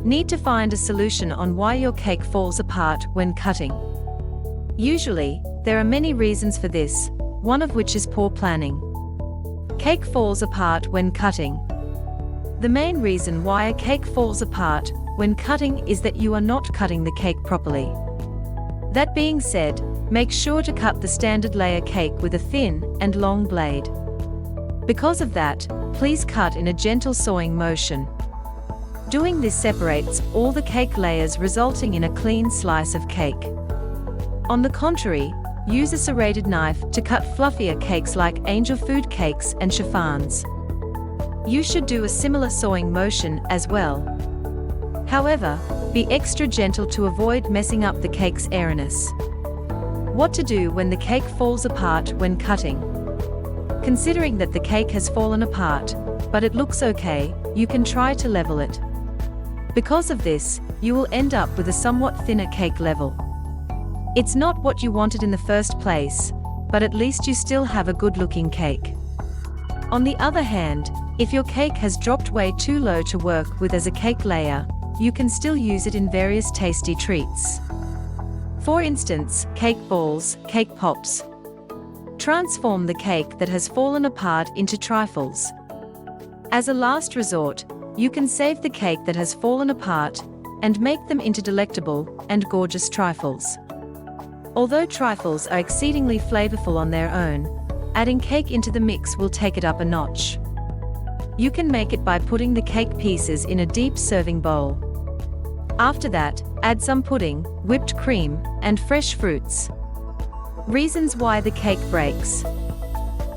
Need to find a solution on why your cake falls apart when cutting. Usually, there are many reasons for this, one of which is poor planning. Cake falls apart when cutting. The main reason why a cake falls apart when cutting is that you are not cutting the cake properly. That being said, make sure to cut the standard layer cake with a thin and long blade. Because of that, please cut in a gentle sawing motion. Doing this separates all the cake layers, resulting in a clean slice of cake. On the contrary, use a serrated knife to cut fluffier cakes like angel food cakes and chiffons. You should do a similar sawing motion as well. However, be extra gentle to avoid messing up the cake's airiness. What to do when the cake falls apart when cutting? Considering that the cake has fallen apart, but it looks okay, you can try to level it. Because of this, you will end up with a somewhat thinner cake level. It's not what you wanted in the first place, but at least you still have a good-looking cake. On the other hand, if your cake has dropped way too low to work with as a cake layer, you can still use it in various tasty treats. For instance, cake balls, cake pops. Transform the cake that has fallen apart into trifles. As a last resort, you can save the cake that has fallen apart and make them into delectable and gorgeous trifles. Although trifles are exceedingly flavorful on their own, adding cake into the mix will take it up a notch. You can make it by putting the cake pieces in a deep serving bowl. After that, add some pudding, whipped cream, and fresh fruits. Reasons why the cake breaks.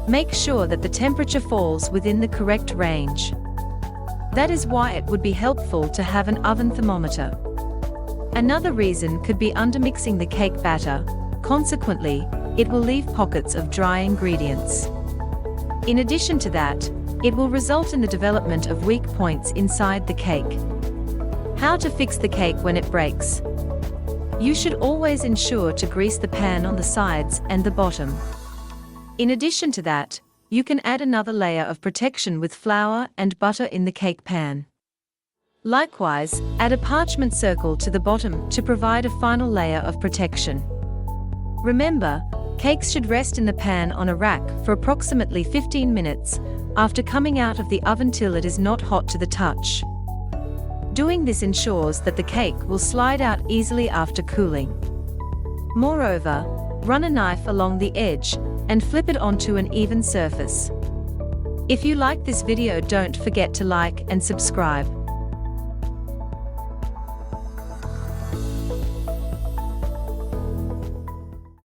Make sure that the temperature falls within the correct range. That is why it would be helpful to have an oven thermometer. Another reason could be undermixing the cake batter, consequently, it will leave pockets of dry ingredients. In addition to that, it will result in the development of weak points inside the cake. How to fix the cake when it breaks? You should always ensure to grease the pan on the sides and the bottom. In addition to that, you can add another layer of protection with flour and butter in the cake pan. Likewise, add a parchment circle to the bottom to provide a final layer of protection. Remember, cakes should rest in the pan on a rack for approximately 15 minutes after coming out of the oven till it is not hot to the touch. Doing this ensures that the cake will slide out easily after cooling. Moreover, run a knife along the edge and flip it onto an even surface. If you like this video, don't forget to like and subscribe.